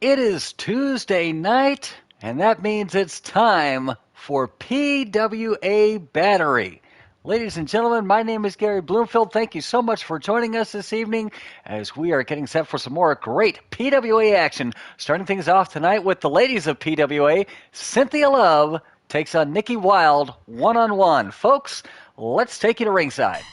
It is Tuesday night, and that means it's time for PWA Battery. Ladies and gentlemen, my name is Gary Bloomfield. Thank you so much for joining us this evening as we are getting set for some more great PWA action. Starting things off tonight with the ladies of PWA, Cynthia Love takes on Nikki Wilde one-on-one. Folks, let's take you to ringside.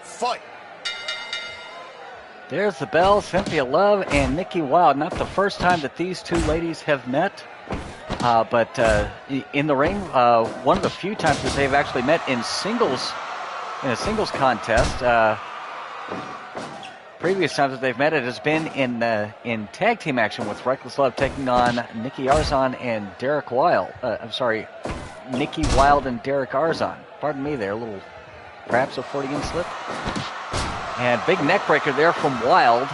Fight. There's the bell. Cynthia Love and Nikki Wilde. Not the first time that these two ladies have met, but in the ring, one of the few times that they've actually met in a singles contest. Previous times that they've met, it has been in tag team action with Reckless Love taking on Nikki Arzon and Derek Wilde. Nikki Wilde and Derek Arzon. Pardon me there, perhaps a 40-inch slip. And big neck breaker there from Wilde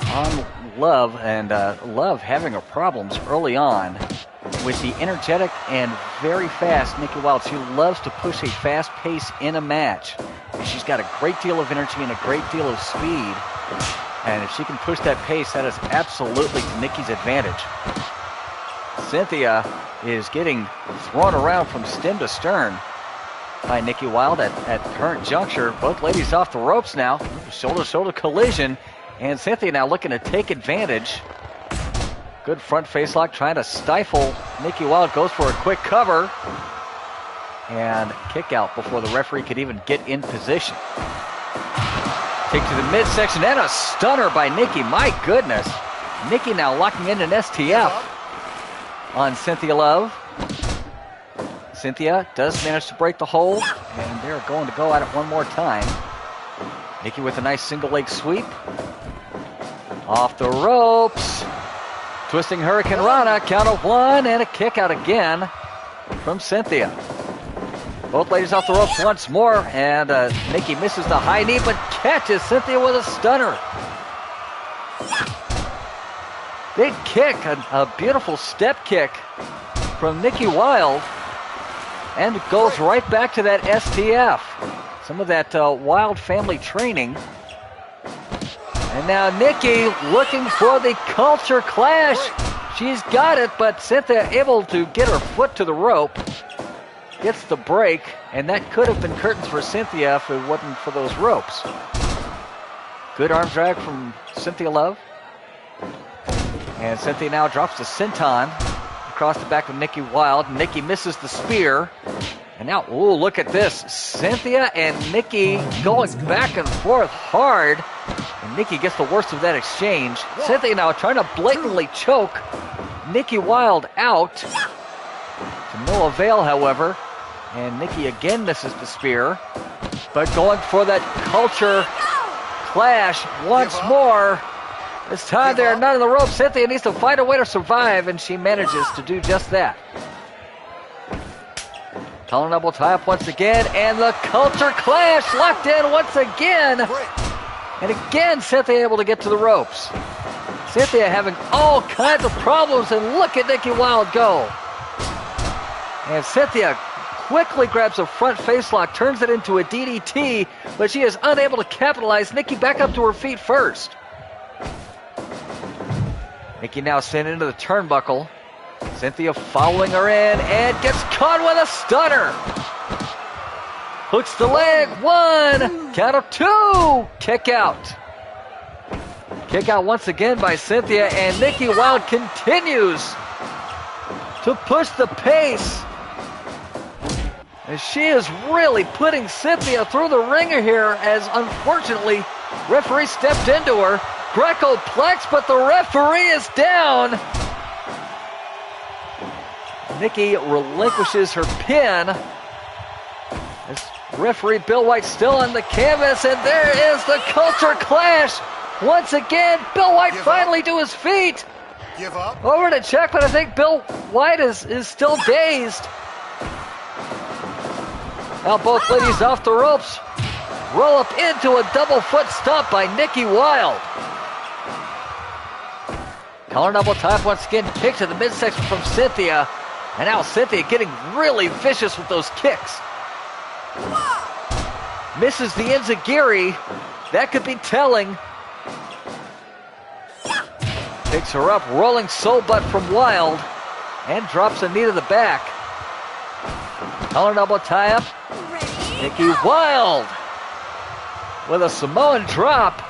on Love, and Love having her problems early on with the energetic and very fast Nikki Wilde. She loves to push a fast pace in a match. She's got a great deal of energy and a great deal of speed, and if she can push that pace, that is absolutely to Nikki's advantage. Cynthia is getting thrown around from stem to stern by Nikki Wilde at current juncture. Both ladies off the ropes now. Shoulder-to-shoulder collision. And Cynthia now looking to take advantage. Good front face lock trying to stifle Nikki Wilde. Goes for a quick cover. And kick out before the referee could even get in position. Kick to the midsection and a stunner by Nikki. My goodness. Nikki now locking in an STF on Cynthia Love. Cynthia does manage to break the hold, and they're going to go at it one more time. Nikki with a nice single leg sweep. Off the ropes. Twisting Hurricane Rana, count of one, and a kick out again from Cynthia. Both ladies off the ropes once more, and Nikki misses the high knee, but catches Cynthia with a stunner. Big kick, a beautiful step kick from Nikki Wilde. And it goes right back to that STF. Some of that Wilde family training. And now Nikki looking for the culture clash. She's got it, but Cynthia able to get her foot to the rope. Gets the break, and that could have been curtains for Cynthia if it wasn't for those ropes. Good arm drag from Cynthia Love. And Cynthia now drops the senton across the back of Nikki Wilde. Nikki misses the spear. And now, ooh, look at this. Cynthia and Nikki going back and forth hard. And Nikki gets the worst of that exchange. Cynthia now trying to blatantly choke Nikki Wilde out. To no avail, however. And Nikki again misses the spear. But going for that culture clash once more. This time they're not in the rope. Cynthia needs to find a way to survive, and she manages to do just that. Collar double tie up once again, and the culture clash locked in once again. And again, Cynthia able to get to the ropes. Cynthia having all kinds of problems, and look at Nikki Wilde go. And Cynthia quickly grabs a front face lock, turns it into a DDT, but she is unable to capitalize. Nikki back up to her feet first. Nikki now sent into the turnbuckle. Cynthia following her in and gets caught with a stunner. Hooks the leg. One. Count of two. Kick out. Kick out once again by Cynthia, and Nikki Wilde continues to push the pace. And she is really putting Cynthia through the ringer here as, unfortunately, referee stepped into her. Greco-plex, but the referee is down. Nikki relinquishes her pin. As referee Bill White still on the canvas, and there is the culture clash. Once again, Bill White finally to his feet. Give up. Over to check, but I think Bill White is still dazed. Now both ladies off the ropes. Roll up into a double foot stomp by Nikki Wilde. Collar double top once again, kick to the midsection from Cynthia. And now Cynthia getting really vicious with those kicks. Misses the enziguri. That could be telling. Picks her up, rolling soul butt from Wilde. And drops a knee to the back. Collar double tie up. Nikki Wilde with a Samoan drop.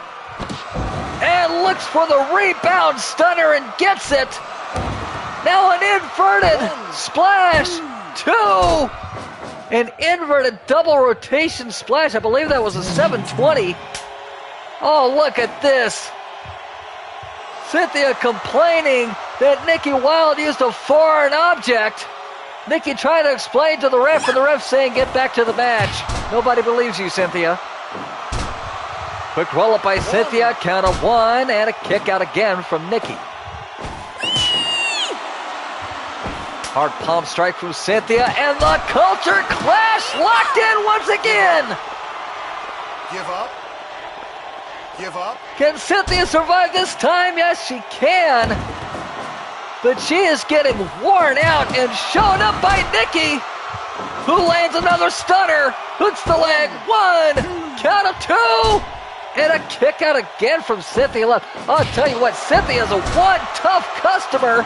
And looks for the rebound stunner and gets it. Now an inverted splash. 2. An inverted double rotation splash. I believe that was a 720. Oh, look at this. Cynthia complaining that Nikki Wilde used a foreign object. Nikki trying to explain to the ref, and the ref saying, get back to the match. Nobody believes you, Cynthia. Quick roll-up by Cynthia, count of 1, and a kick out again from Nikki. Hard palm strike from Cynthia, and the culture clash locked in once again. Give up. Give up. Can Cynthia survive this time? Yes, she can. But she is getting worn out and shown up by Nikki, who lands another stunner. Hooks the leg. 1, count of 2. And a kick out again from Cynthia left. I'll tell you what, Cynthia is a one tough customer.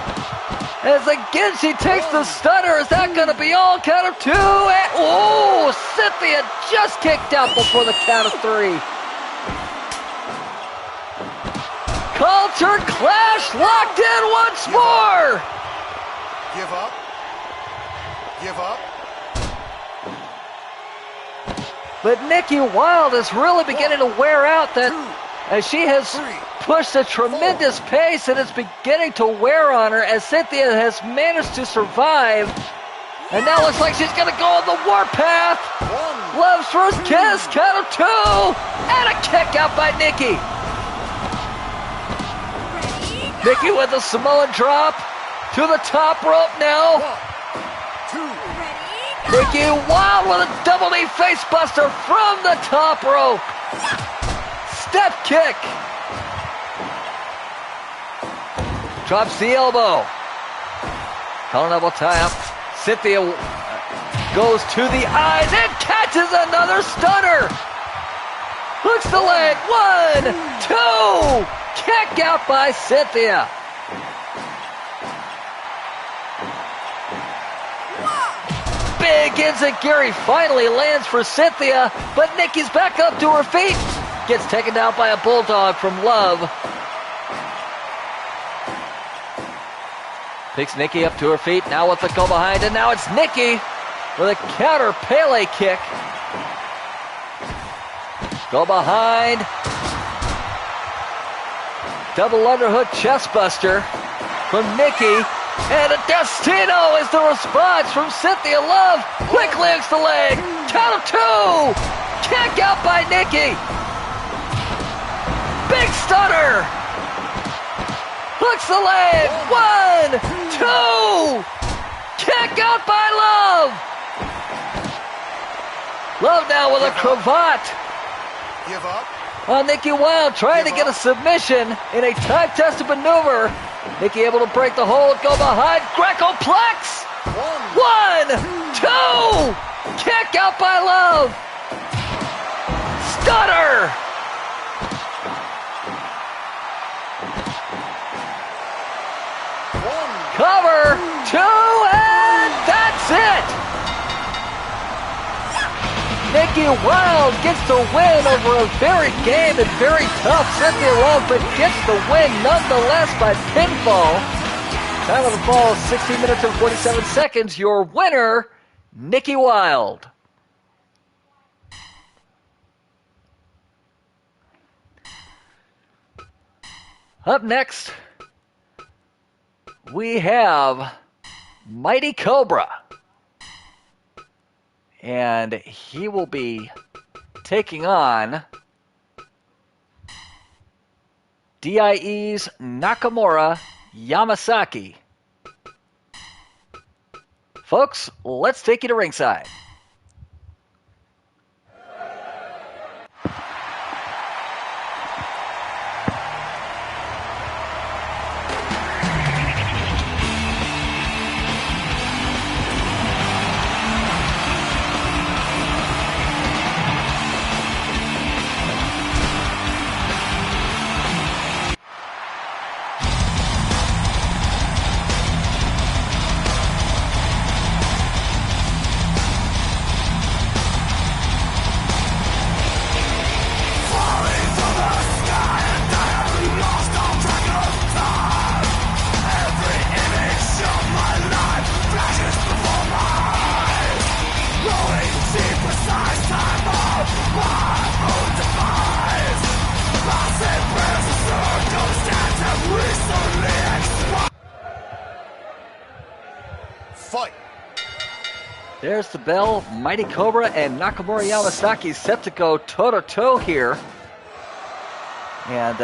As again she takes the stunner. Is that going to be all? Count of 2. And, oh, Cynthia just kicked out before the count of 3. Culture clash locked in once more. Give up. Give up. But Nikki Wilde is really beginning to wear out that as she has pushed a tremendous pace, and it's beginning to wear on her as Cynthia has managed to survive. And now looks like she's going to go on the warpath. Love's first kiss, count of 2, and a kick out by Nikki. Nikki with a Samoan drop to the top rope now. 1, 2. Nikki Wilde with a double knee face buster from the top rope. Step kick. Drops the elbow. Collar double tie up. Cynthia goes to the eyes and catches another stunner. Hooks the leg. 1, 2. Kick out by Cynthia. Big enziguri finally lands for Cynthia, but Nikki's back up to her feet. Gets taken down by a bulldog from Love. Picks Nikki up to her feet, now with the go behind, and now it's Nikki with a counter Pele kick. Go behind. Double underhook chest buster from Nikki. And a Destino is the response from Cynthia Love. Quickly hooks the leg. Count of 2. Kick out by Nikki. Big stunner. Hooks the leg. 1, 2. Kick out by Love. Love now with a cravat. Give up. On Nikki Wilde trying to get a submission in a time-tested maneuver. Nikki able to break the hold, go behind, Greco-plex! 1, 2! Kick out by Love! Stunner! Cover, 2, and that's it! Nikki Wilde gets the win over a very game and very tough Cynthia Love, but gets the win nonetheless by pinfall. Time of the fall, 16 minutes and 47 seconds. Your winner, Nikki Wilde. Up next, we have Mighty Cobra. And he will be taking on DIE's Nakamura Yamasaki. Folks, let's take you to ringside. Fight. There's the bell. Mighty Cobra and Nakamura Yamasaki set to go toe-to-toe here. And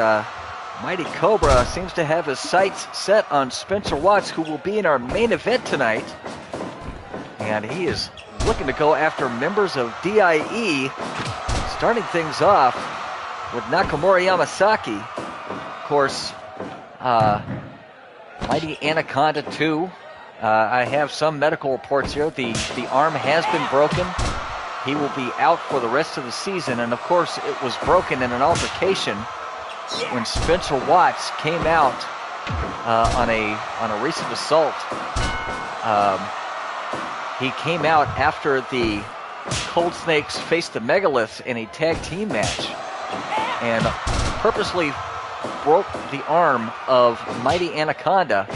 Mighty Cobra seems to have his sights set on Spencer Watts, who will be in our main event tonight. And he is looking to go after members of DIE, starting things off with Nakamura Yamasaki. Of course, Mighty Anaconda 2. I have some medical reports here. The arm has been broken. He will be out for the rest of the season. And, of course, it was broken in an altercation when Spencer Watts came out on a recent assault. He came out after the Cold Snakes faced the Megaliths in a tag team match and purposely broke the arm of Mighty Anaconda.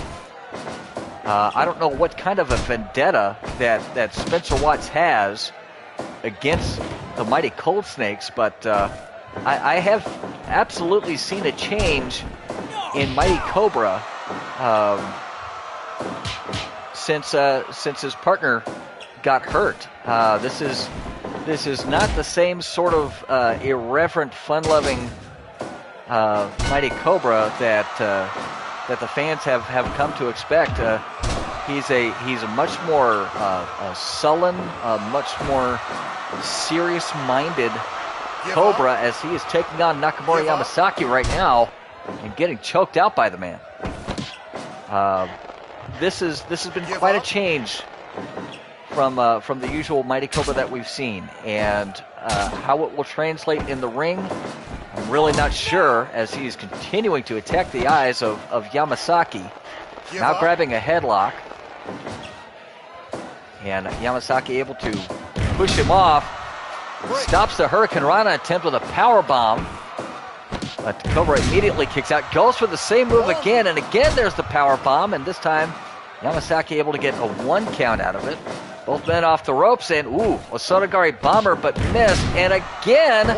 I don't know what kind of a vendetta that Spencer Watts has against the Mighty Cold Snakes, but I have absolutely seen a change in Mighty Cobra since his partner got hurt. This is not the same sort of irreverent, fun-loving Mighty Cobra that the fans have come to expect. He's a much more sullen, much more serious-minded Cobra as he is taking on Nakamura Yamasaki right now and getting choked out by the man. This has been quite a change from the usual Mighty Cobra that we've seen, and how it will translate in the ring, I'm really not sure, as he's continuing to attack the eyes of Yamasaki. Now grabbing a headlock. And Yamasaki able to push him off. Stops the Hurricane Rana attempt with a power bomb. But Cobra immediately kicks out. Goes for the same move again. And again there's the power bomb. And this time Yamasaki able to get a 1 count out of it. Both men off the ropes. And a Sotogari bomber but missed. And again,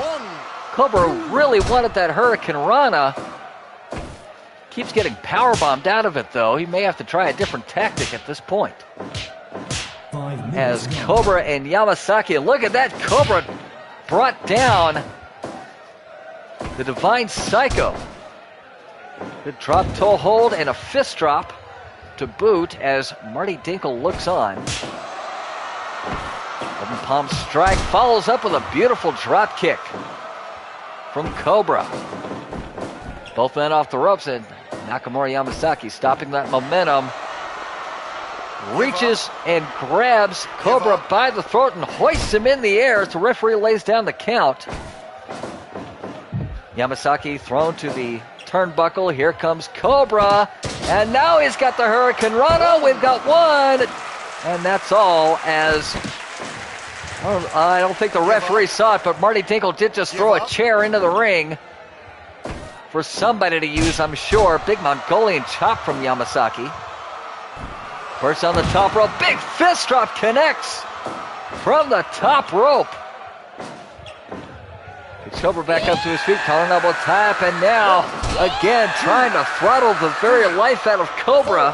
Cobra really wanted that Hurricane Rana. Keeps getting power bombed out of it, though. He may have to try a different tactic at this point. As Cobra and Yamasaki, look at that. Cobra brought down the Divine Psycho. Good drop toe hold and a fist drop to boot as Marty Dinkle looks on. Open palm strike follows up with a beautiful drop kick from Cobra. Both men off the ropes, and Nakamura Yamasaki stopping that momentum. Reaches and grabs Cobra by the throat and hoists him in the air as the referee lays down the count. Yamasaki thrown to the turnbuckle. Here comes Cobra. And now he's got the Hurricane Rana. We've got one. And that's all, as I don't think the referee saw it, but Marty Dinkle did just throw a chair into the ring for somebody to use, I'm sure. Big Mongolian chop from Yamasaki. First on the top rope, big fist drop connects from the top rope. Gets Cobra back up to his feet, collar elbow tap, and now again trying to throttle the very life out of Cobra.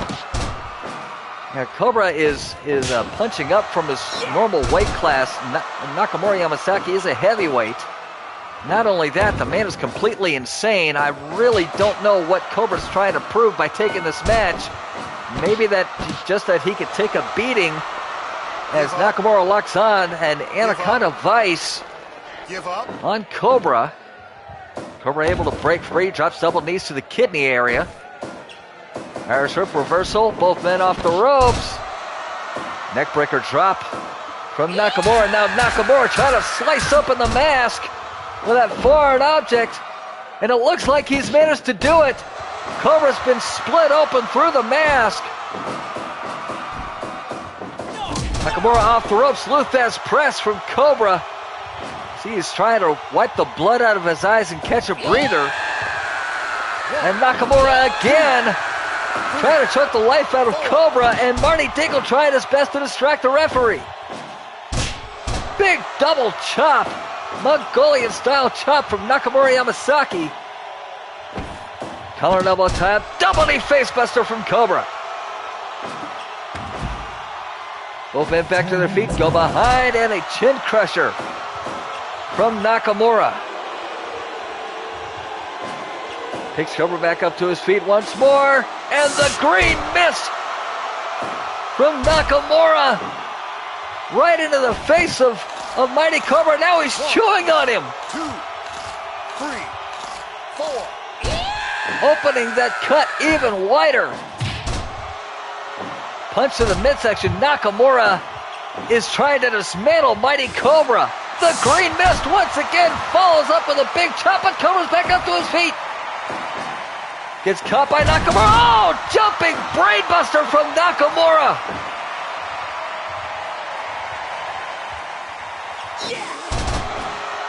Now Cobra is punching up from his normal weight class. Nakamura Yamasaki is a heavyweight. Not only that, the man is completely insane. I really don't know what Cobra's trying to prove by taking this match. Maybe that he could take a beating as Nakamura locks on an Anaconda Vice on Cobra. Cobra able to break free, drops double knees to the kidney area. Irish whip reversal, both men off the ropes. Neckbreaker drop from Nakamura. Now Nakamura trying to slice open the mask with that foreign object, and it looks like he's managed to do it. Cobra's been split open through the mask. Nakamura off the ropes, Luthez press from Cobra. See, he's trying to wipe the blood out of his eyes and catch a breather. And Nakamura again trying to choke the life out of Cobra, and Marty Dingle trying his best to distract the referee. Big double chop, Mongolian style chop from Nakamura Yamasaki. Collar and elbow tap, double knee facebuster from Cobra. Both men back to their feet, go behind, and a chin crusher from Nakamura. Picks Cobra back up to his feet once more, and the green mist from Nakamura right into the face of Mighty Cobra. Now he's chewing on him. 2, 3, 4. Opening that cut even wider. Punch to the midsection. Nakamura is trying to dismantle Mighty Cobra. The green mist once again follows up with a big chop, but Cobra's back up to his feet. Gets caught by Nakamura. Oh, jumping brainbuster from Nakamura.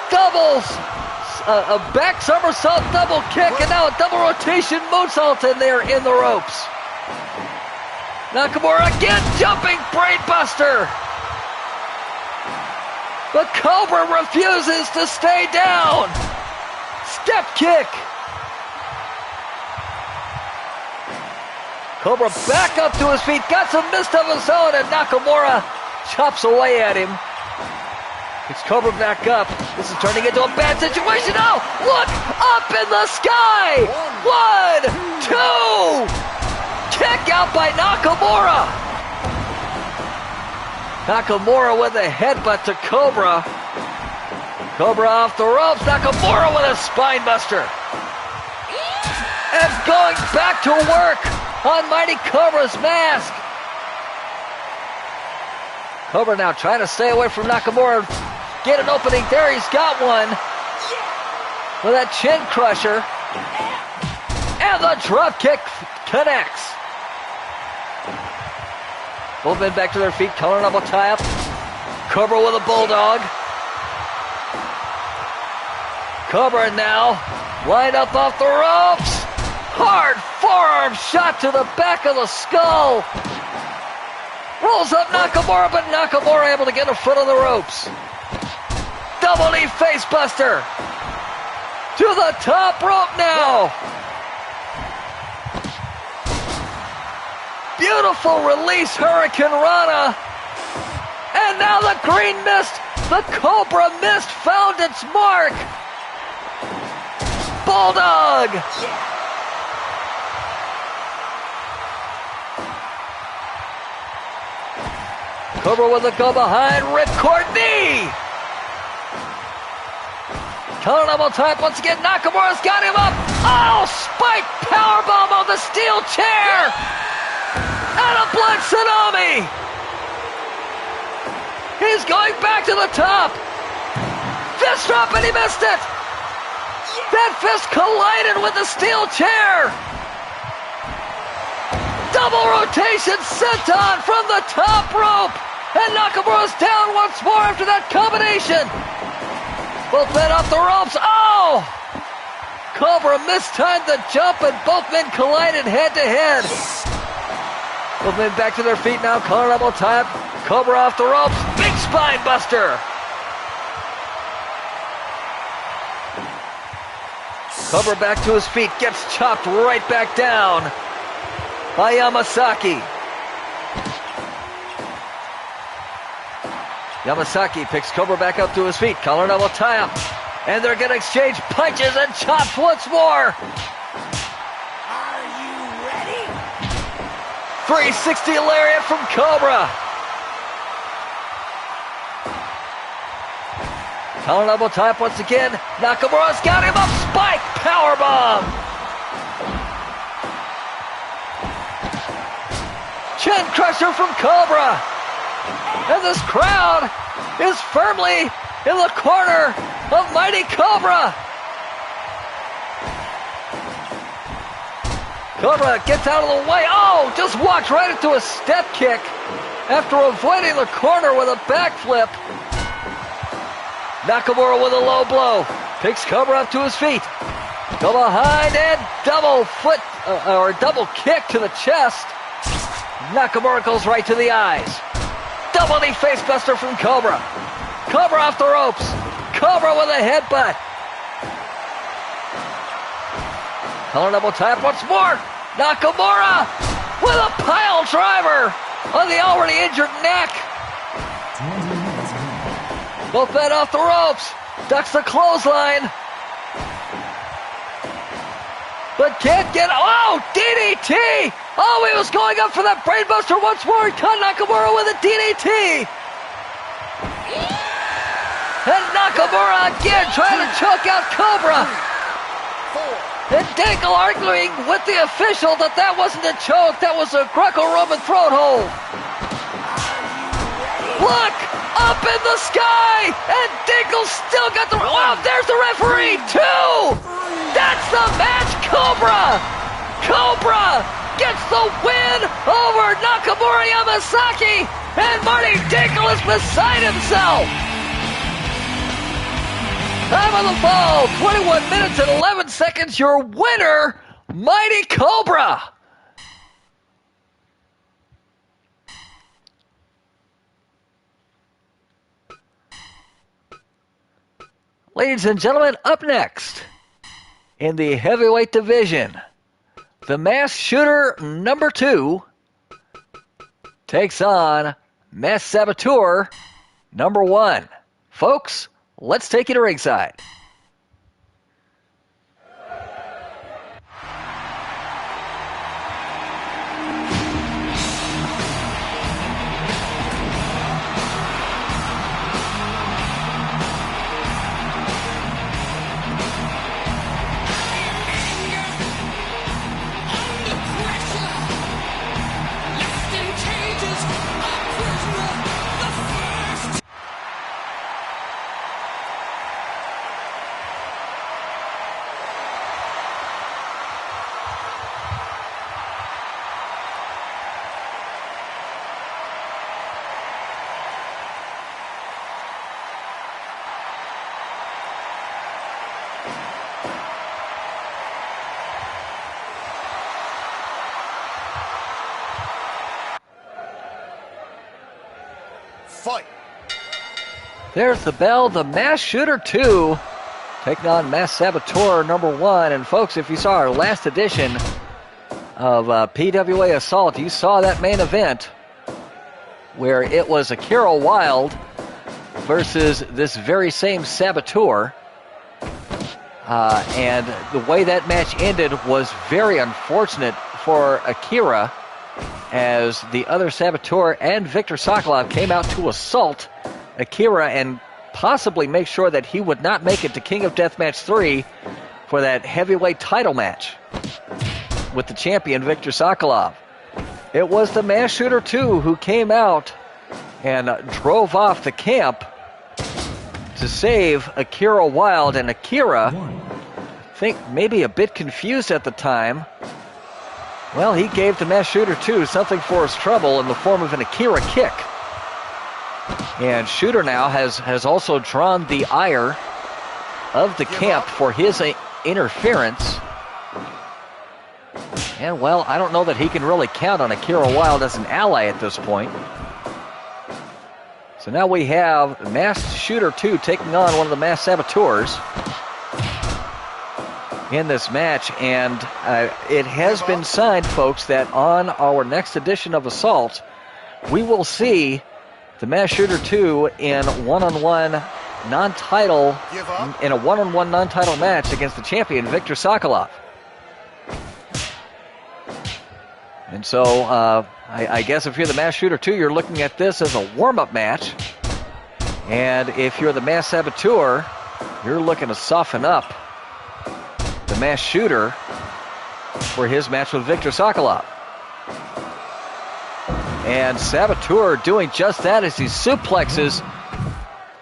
Doubles. A back somersault double kick, and now a double rotation moonsault in there in the ropes. Nakamura again jumping brainbuster. But Cobra refuses to stay down. Step kick. Cobra back up to his feet, got some mist of his own, and Nakamura chops away at him. It's Cobra back up. This is turning into a bad situation. Oh, look up in the sky. 1, 2. Kick out by Nakamura. Nakamura with a headbutt to Cobra. Cobra off the ropes. Nakamura with a spine buster. And going back to work on Mighty Cobra's mask. Cobra now trying to stay away from Nakamura. Get an opening there. He's got one. With that chin crusher. And the drop kick connects. Both men back to their feet. Collar and elbow tie up. Cobra with a bulldog. Cobra now lined up off the ropes. Hard forearm shot to the back of the skull. Rolls up Nakamura, but Nakamura able to get a foot on the ropes. Double knee facebuster. To the top rope now. Beautiful release, Hurricane Rana. And now the green mist, the Cobra mist found its mark. Bulldog. Cobra with a go behind, ripcord knee. Collar elbow type once again. Nakamura's got him up. Oh, spike powerbomb on the steel chair. And a blood tsunami. He's going back to the top. Fist drop, and he missed it. That fist collided with the steel chair. Double rotation senton from the top rope. And Nakamura's down once more after that combination. Both men off the ropes. Oh! Cobra mistimed the jump, and both men collided head to head. Both men back to their feet now. Collar double tap. Cobra off the ropes. Big spine buster. Cobra back to his feet. Gets chopped right back down by Yamasaki. Yamasaki picks Cobra back up to his feet. Collar double tap. And they're going to exchange punches and chops once more. Are you ready? 360 lariat from Cobra. Collar double tap once again. Nakamura's got him up. Spike powerbomb. Chin crusher from Cobra. And this crowd is firmly in the corner of Mighty Cobra. Cobra gets out of the way. Oh, just walked right into a step kick after avoiding the corner with a backflip. Nakamura with a low blow. Picks Cobra up to his feet. Go behind and double foot or double kick to the chest. Nakamura goes right to the eyes. Double knee facebuster from Cobra. Cobra off the ropes. Cobra with a headbutt. Collar double tap once more. Nakamura with a pile driver on the already injured neck. Both men off the ropes. Ducks the clothesline. But can't get... Oh, DDT! Oh, he was going up for that brainbuster once more. He caught Nakamura with a DDT. And Nakamura again trying to choke out Cobra. 3, 4. And Dangle arguing with the official that wasn't a choke, that was a Greco-Roman throat hold. Look! Up in the sky! And Dingle's still got the... Oh, there's the referee! 2! That's the match! Cobra! Cobra gets the win over Nakamura Yamasaki! And Marty Dingle is beside himself! Time on the ball, 21 minutes and 11 seconds. Your winner, Mighty Cobra! Ladies and gentlemen, up next in the heavyweight division, the masked shooter number 2 takes on masked saboteur number 1. Folks, let's take you to ringside. Fight. There's the bell, the masked shooter 2 taking on masked saboteur number 1. And folks, if you saw our last edition of PWA Assault, you saw that main event where it was Akira Wilde versus this very same saboteur. And the way that match ended was very unfortunate for Akira, as the other saboteur and Victor Sokolov came out to assault Akira and possibly make sure that he would not make it to King of Deathmatch 3 for that heavyweight title match with the champion Victor Sokolov. It was the masked shooter 2 who came out and drove off the camp to save Akira Wilde. And Akira, I think maybe a bit confused at the time, well, he gave the masked shooter 2 something for his trouble in the form of an Akira kick. And Shooter now has also drawn the ire of the camp for his interference. And, well, I don't know that he can really count on Akira Wilde as an ally at this point. So now we have Masked Shooter 2 taking on one of the Masked Saboteurs in this match. And it has been signed, folks, that on our next edition of Assault, we will see the Masked Shooter 2 in one-on-one non-title, in a one-on-one non-title match against the champion, Viktor Sokolov. And so, I guess if you're the Masked Shooter 2, you're looking at this as a warm-up match. And if you're the Masked Saboteur, you're looking to soften up the Masked Shooter for his match with Viktor Sokolov. And Saboteur doing just that as he suplexes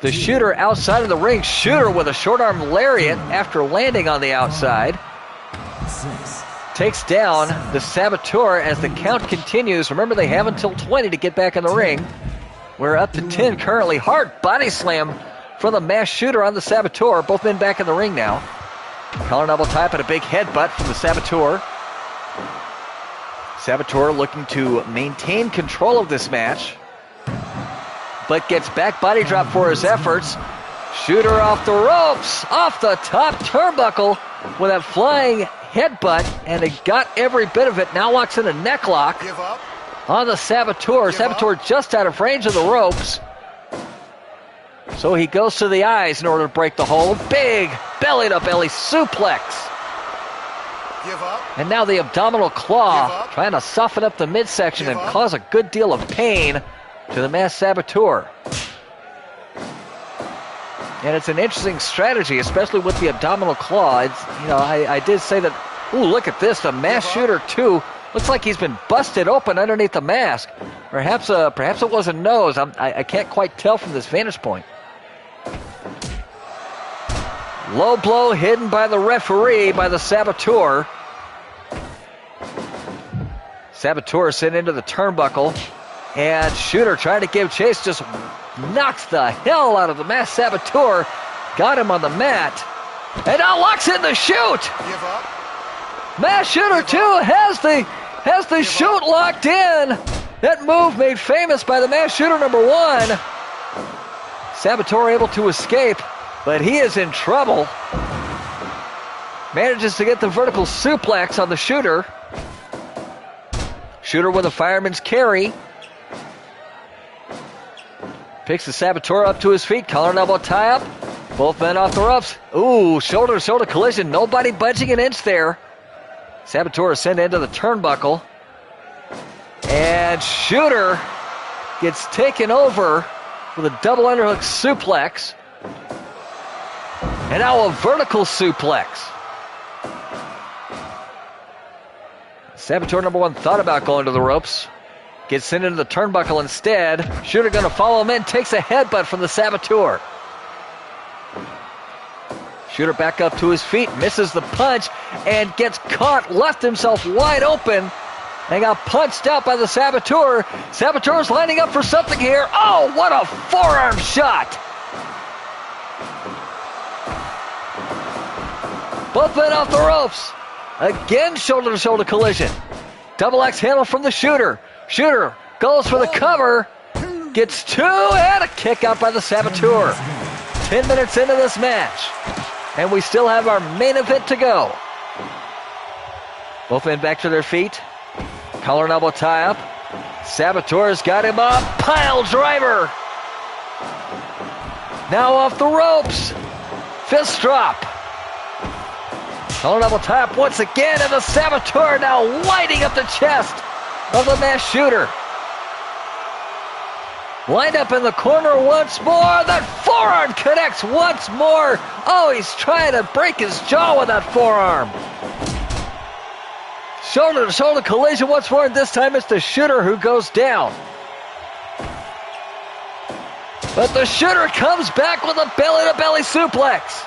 the Shooter outside of the ring. Shooter with a short arm lariat after landing on the outside. Takes down the Saboteur as the count continues. Remember, they have until 20 to get back in the ring. We're up to 10 currently. Hard body slam from the Masked Shooter on the Saboteur. Both men back in the ring now. Collar double tie up and a big headbutt from the Saboteur. Saboteur looking to maintain control of this match, but gets back body drop for his efforts. Shooter off the ropes, off the top turnbuckle with that flying headbutt, and it got every bit of it. Now locks in a neck lock on the Saboteur. Saboteur just out of range of the ropes. So he goes to the eyes in order to break the hold. Big belly-to-belly suplex. And now the abdominal claw, trying to soften up the midsection and cause a good deal of pain to the Masked Saboteur. And it's an interesting strategy, especially with the abdominal claw. It's, you know, I did say that, ooh, look at this. The Masked Shooter 2 looks like he's been busted open underneath the mask. Perhaps it was a nose. I can't quite tell from this vantage point. Low blow hidden by the referee, by the Saboteur. Saboteur sent into the turnbuckle. And Shooter trying to give chase, just knocks the hell out of the Masked Saboteur. Got him on the mat. And now locks in the shoot. Masked Shooter 2 has the shoot locked in. That move made famous by the Masked Shooter number 1. Saboteur able to escape, but he is in trouble. Manages to get the vertical suplex on the Shooter. Shooter with a fireman's carry. Picks the Saboteur up to his feet. Collar and elbow tie up. Both men off the ropes. Ooh, shoulder-to-shoulder collision. Nobody budging an inch there. Saboteur is sent into the turnbuckle. And Shooter gets taken over with a double underhook suplex. And now a vertical suplex. Saboteur number 1 thought about going to the ropes. Gets sent into the turnbuckle instead. Shooter going to follow him in. Takes a headbutt from the Saboteur. Shooter back up to his feet. Misses the punch. And gets caught. Left himself wide open. And got punched out by the Saboteur. Saboteur's lining up for something here. Oh, what a forearm shot. Both men off the ropes. Again, shoulder-to-shoulder collision. Double X handle from the Shooter. Shooter goes for the cover, gets 2, and a kick out by the Saboteur. 10 minutes into this match, and we still have our main event to go. Both men back to their feet. Collar and elbow tie up. Saboteur's got him up. Pile driver. Now off the ropes. Fist drop. Collar and elbow tie up once again, and the Saboteur now lighting up the chest of the Masked Shooter. Lined up in the corner once more. That forearm connects once more. Oh, he's trying to break his jaw with that forearm. Shoulder-to-shoulder collision once more, and this time it's the Shooter who goes down. But the Shooter comes back with a belly-to-belly suplex.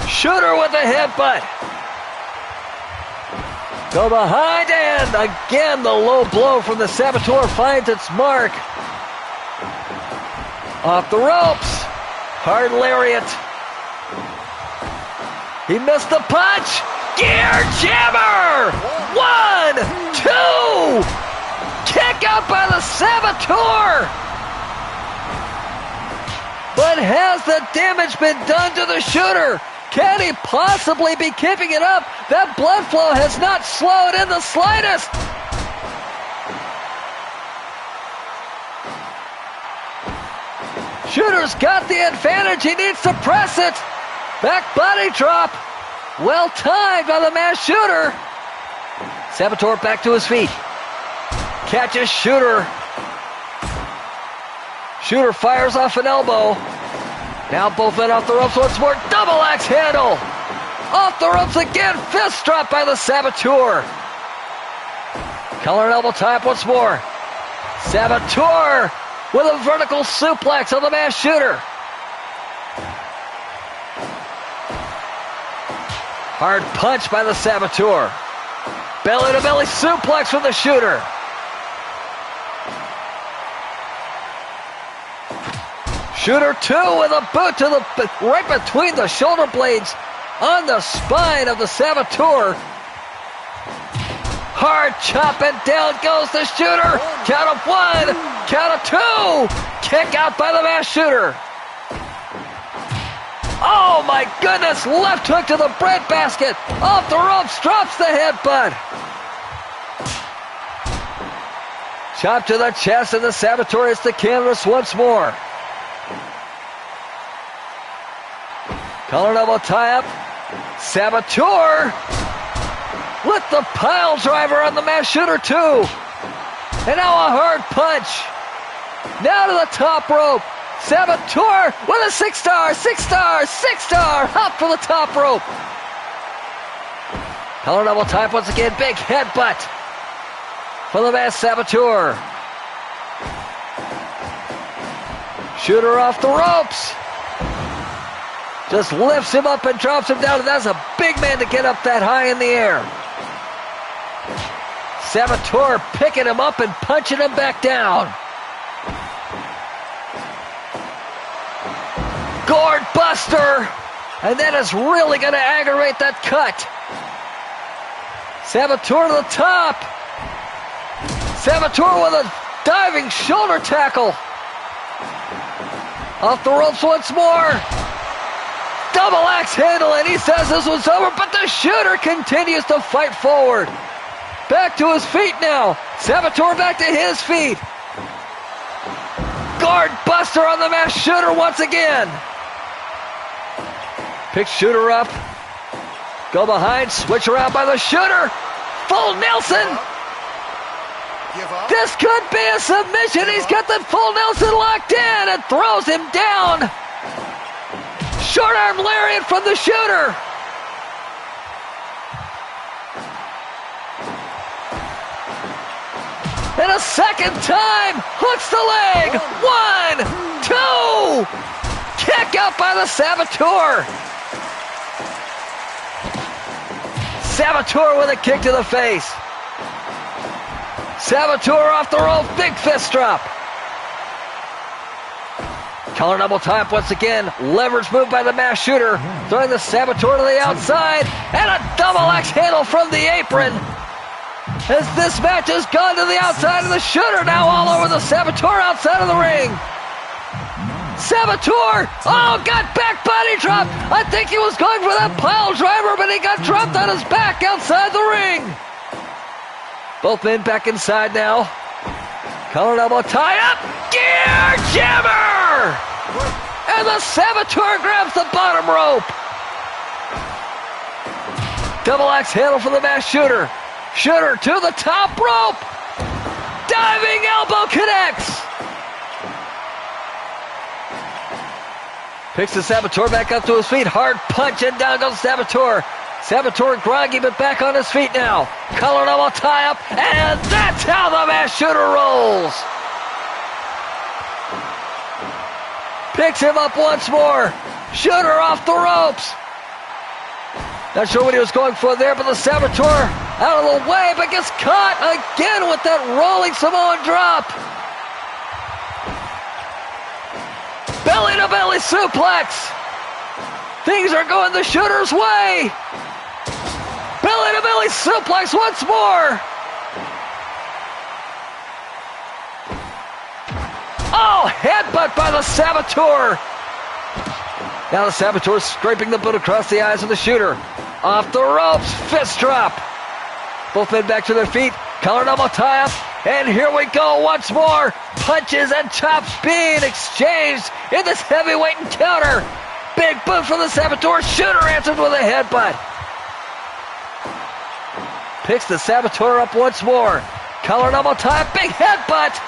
Shooter with a headbutt. Go behind, and again the low blow from the Saboteur finds its mark. Off the ropes. Hard lariat. He missed the punch. Gear jammer. 1, 2. Kick out by the Saboteur. But has the damage been done to the shooter? Can he possibly be keeping it up? That blood flow has not slowed in the slightest. Shooter's got the advantage. He needs to press it. Back body drop. Well timed by the masked shooter. Saboteur back to his feet. Catches Shooter. Shooter fires off an elbow. Now both men off the ropes once more. Double axe handle. Off the ropes again. Fist drop by the Saboteur. Collar and elbow tie up once more. Saboteur with a vertical suplex on the masked shooter. Hard punch by the Saboteur. Belly to belly suplex from the shooter. Shooter 2 with a boot to the right between the shoulder blades on the spine of the Saboteur. Hard chop and down goes the shooter. Count of 1, count of 2. Kick out by the masked shooter. Oh my goodness, left hook to the breadbasket. Off the ropes, drops the headbutt. Chop to the chest and the Saboteur hits the canvas once more. Collar and elbow tie up. Saboteur with the pile driver on the masked shooter too. And now a hard punch. Now to the top rope. Saboteur with a 6-star, 6-star, 6-star. Hop for the top rope. Collar and elbow tie up once again. Big headbutt for the masked Saboteur. Shooter off the ropes. Just lifts him up and drops him down. That's a big man to get up that high in the air. Saboteur picking him up and punching him back down. Gourd buster. And that is really going to aggravate that cut. Saboteur to the top. Saboteur with a diving shoulder tackle. Off the ropes once more. Double axe handle, and he says this was over, but the shooter continues to fight forward. Back to his feet now. Saboteur back to his feet. Guard buster on the masked shooter once again. Pick shooter up. Go behind, switch around by the shooter. Full Nelson. This could be a submission. He's got the full Nelson locked in and throws him down. Short arm lariat from the shooter. And a second time, hooks the leg. 1, 2. Kick out by the Saboteur. Saboteur with a kick to the face. Saboteur off the rope, big fist drop. Collar double tie up once again. Leverage move by the masked shooter. Throwing the Saboteur to the outside. And a double axe handle from the apron. As this match has gone to the outside of the shooter. Now all over the Saboteur outside of the ring. Saboteur. Oh, got back body drop. I think he was going for that pile driver, but he got dropped on his back outside the ring. Both men back inside now. Collar elbow tie up. Gear jammer! And the Saboteur grabs the bottom rope. Double axe handle for the masked shooter. Shooter to the top rope. Diving elbow connects. Picks the Saboteur back up to his feet. Hard punch and down goes Saboteur. Saboteur groggy but back on his feet now. Collar elbow tie up. And that's how the masked shooter rolls. Picks him up once more. Shooter off the ropes. Not sure what he was going for there, but the Saboteur out of the way, but gets caught again with that rolling Samoan drop. Belly to belly suplex. Things are going the shooter's way. Belly-to-belly suplex once more. Oh, headbutt by the Saboteur. Now the Saboteur scraping the boot across the eyes of the shooter. Off the ropes, fist drop. Both men back to their feet. Collar double tie up. And here we go once more. Punches and chops being exchanged in this heavyweight encounter. Big boot from the Saboteur. Shooter answered with a headbutt. Picks the Saboteur up once more. Collar double tie up. Big headbutt.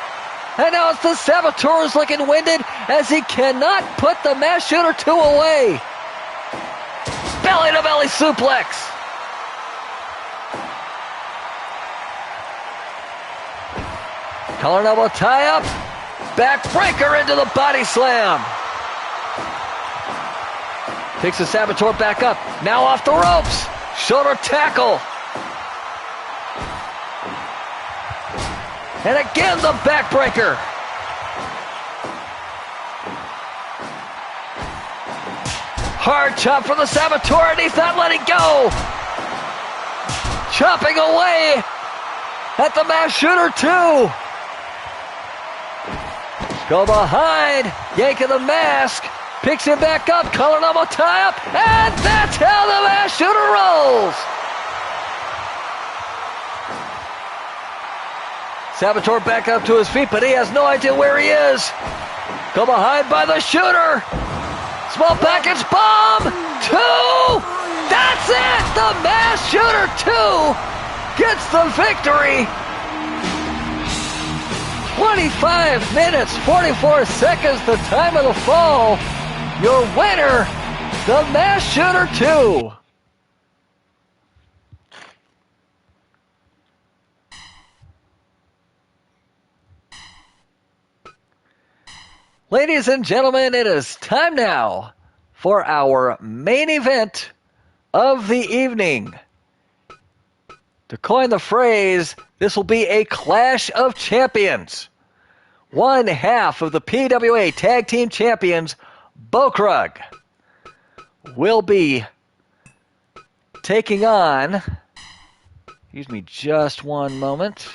And now it's the Saboteur who's looking winded as he cannot put the Masked Shooter 2 away. Belly-to-belly suplex. Collar elbow tie-up. Backbreaker into the body slam. Picks the Saboteur back up. Now off the ropes. Shoulder tackle. And again the backbreaker. Hard chop from the Saboteur and he's not letting go. Chopping away at the Masked Shooter 2. Go behind. Yank of the mask. Picks him back up. Collar elbow tie up. And that's how the Masked Shooter rolls. Saboteur back up to his feet, but he has no idea where he is. Go behind by the shooter. Small package bomb. 2. That's it. The Masked Shooter 2 gets the victory. 25 minutes, 44 seconds, the time of the fall. Your winner, the Masked Shooter 2. Ladies and gentlemen, it is time now for our main event of the evening. To coin the phrase, this will be a clash of champions. One half of the PWA Tag Team Champions, Bokrug, will be taking on, excuse me just one moment,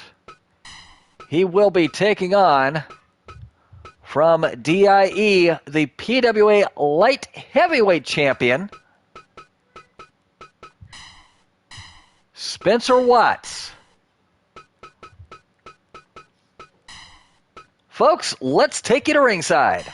he will be taking on, from DIE, the PWA Light Heavyweight Champion, Spencer Watts. Folks, let's take you to ringside.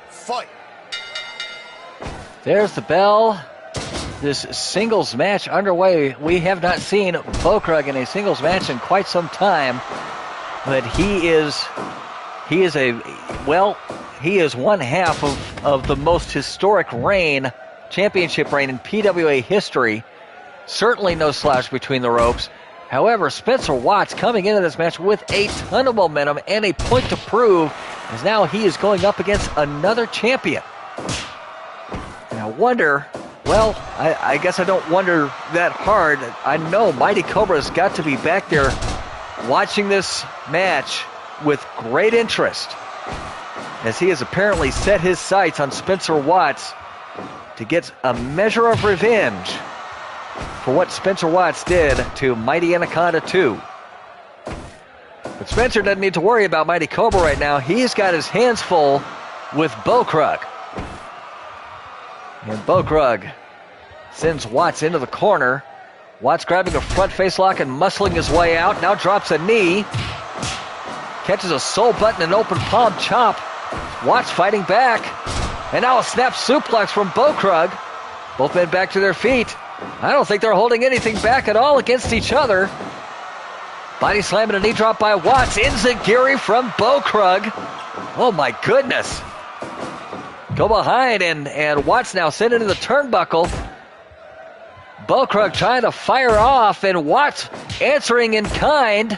Fight. There's the bell. This singles match underway. We have not seen Bokrug in a singles match in quite some time, but he is one half of the most historic championship reign in PWA history. Certainly no slouch between the ropes. However, Spencer Watts coming into this match with a ton of momentum and a point to prove, as now he is going up against another champion. And I wonder, well, I guess I don't wonder that hard. I know Mighty Cobra's got to be back there watching this match with great interest, as he has apparently set his sights on Spencer Watts to get a measure of revenge for what Spencer Watts did to Mighty Anaconda 2. But Spencer doesn't need to worry about Mighty Cobra right now. He's got his hands full with Bokrug. And Bokrug Sends Watts into the corner. Watts grabbing a front face lock and muscling his way out. Now drops a knee. Catches a sole button and open palm chop. Watts fighting back. And now a snap suplex from Bokrug. Both men back to their feet. I don't think they're holding anything back at all against each other. Body slam and a knee drop by Watts. Enziguri from Bokrug. Oh my goodness. Go behind and Watts now sent into the turnbuckle. Bokrug trying to fire off and Watts answering in kind.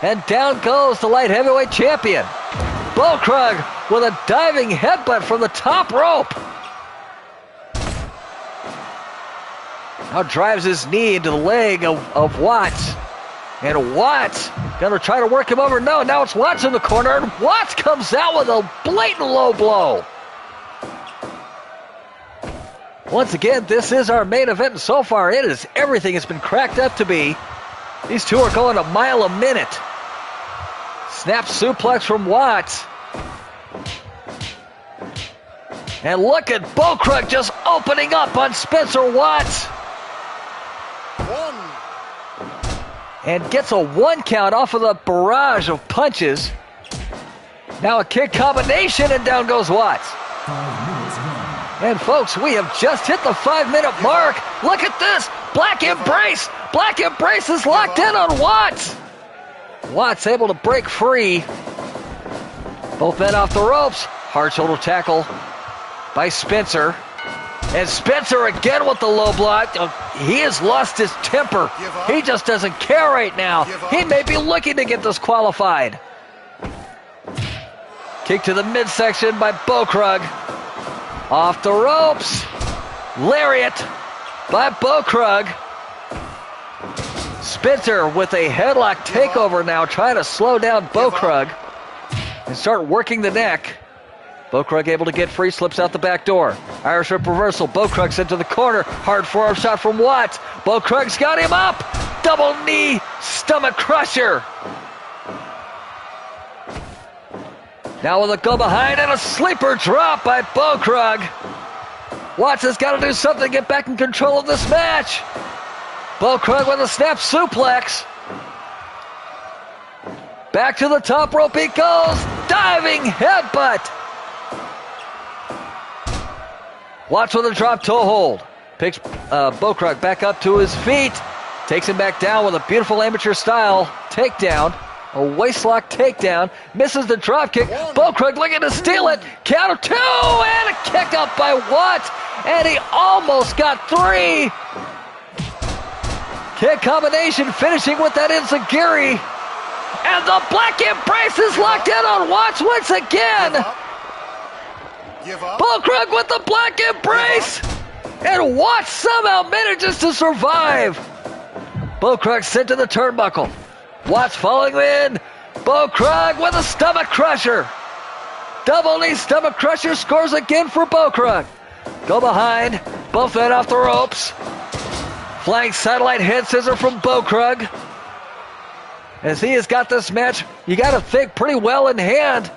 And down goes the light heavyweight champion. Bokrug with a diving headbutt from the top rope. Now drives his knee into the leg of Watts. And Watts gonna try to work him over. No, now it's Watts in the corner, and Watts comes out with a blatant low blow. Once again, this is our main event, and so far it is everything it's been cracked up to be. These two are going a mile a minute. Snap suplex from Watts. And look at Bokrug just opening up on Spencer Watts. And gets a 1 count off of the barrage of punches. Now a kick combination and down goes Watts. And folks, we have just hit the 5-minute mark. Look at this. Black Embrace. Black Embrace is locked in on Watts. Watts able to break free. Both men off the ropes. Hard shoulder tackle by Spencer. And Spencer again with the low block. He has lost his temper. He just doesn't care right now. He may be looking to get disqualified. Kick to the midsection by Bokrug. Off the ropes. Lariat by Bokrug. Spencer with a headlock takeover now, trying to slow down Bokrug and start working the neck. Bokrug able to get free, slips out the back door. Irish whip reversal. Bokrug sent to the corner. Hard forearm shot from Watts. Bokrug's got him up. Double knee stomach crusher. Now with a go behind and a sleeper drop by Bokrug. Watts has got to do something to get back in control of this match. Bokrug with a snap suplex. Back to the top rope he goes. Diving headbutt. Watts with a drop toe hold. Picks Bokrug back up to his feet. Takes him back down with a beautiful amateur style takedown. A waistlock takedown. Misses the drop kick. Bokrug looking to steal it. Count of 2 and a kick up by Watts. And he almost got 3. Kick combination finishing with that enziguri. And the Black Embrace is locked in on Watts once again. Bokrug with the Black Embrace. And Watts somehow manages to survive. Bokrug sent to the turnbuckle. Watts following in. Bokrug with a stomach crusher. Double knee stomach crusher scores again for Bokrug. Go behind. Both men off the ropes. Flying satellite head scissor from Bokrug. As he has got this match, you got to think, pretty well in hand.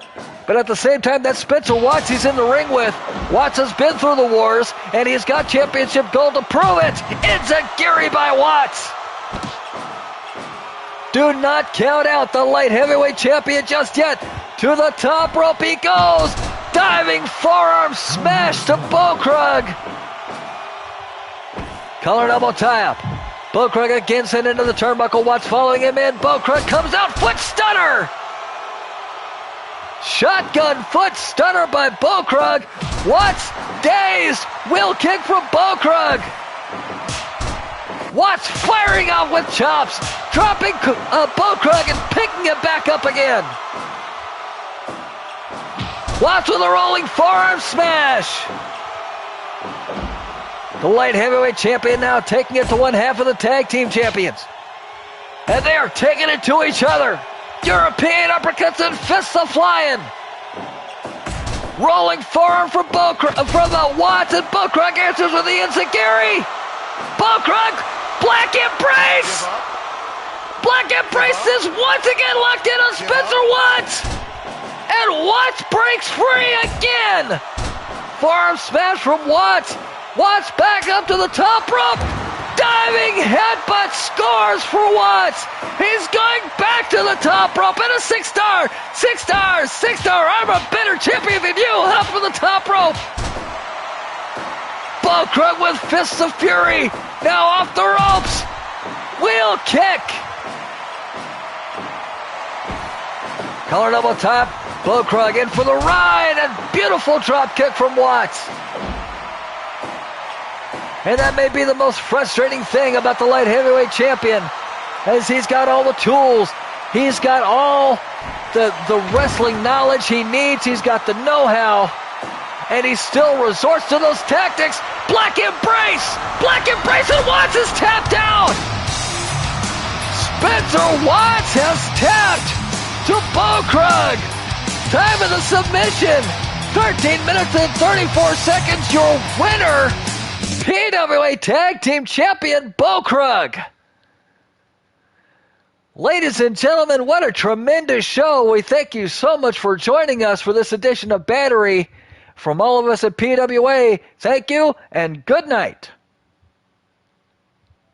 But at the same time, that Spencer Watts he's in the ring with. Watts has been through the wars, and he's got championship gold to prove it. Enziguri by Watts. Do not count out the light heavyweight champion just yet. To the top rope he goes. Diving forearm smash to Bokrug. Collar elbow tie-up. Bokrug again sent into the turnbuckle. Watts following him in. Bokrug comes out. Foot stunner. Shotgun foot stunner by Bokrug. Watts dazed. Wheel kick from Bokrug. Watts firing off with chops. Dropping Bokrug and picking it back up again. Watts with a rolling forearm smash. The light heavyweight champion now taking it to one half of the tag team champions. And they are taking it to each other. European uppercuts and fists are flying. Rolling forearm from Watts, and Bokrug answers with the enziguri. Bokrug, Black Embrace. Black Embrace is once again locked in on Spencer Watts. And Watts breaks free again. Forearm smash from Watts. Watts back up to the top rope. Diving headbutt scores for Watts. He's going back to the top rope and a 6-star. 6 stars. 6-star. I'm a better champion than you. Up from the top rope. Bullkrug with fists of fury. Now off the ropes. Wheel kick. Collar double top. Bullkrug in for the ride. And beautiful drop kick from Watts. And that may be the most frustrating thing about the light heavyweight champion, as he's got all the tools. He's got all the wrestling knowledge he needs. He's got the know-how. And he still resorts to those tactics. Black embrace! Black embrace, and Watts is tapped out! Spencer Watts has tapped to Bullkrug. Time of the submission, 13 minutes and 34 seconds. Your winner, PWA Tag Team Champion Bullkrug. Ladies and gentlemen, what a tremendous show. We thank you so much for joining us for this edition of Battery. From all of us at PWA, thank you and good night.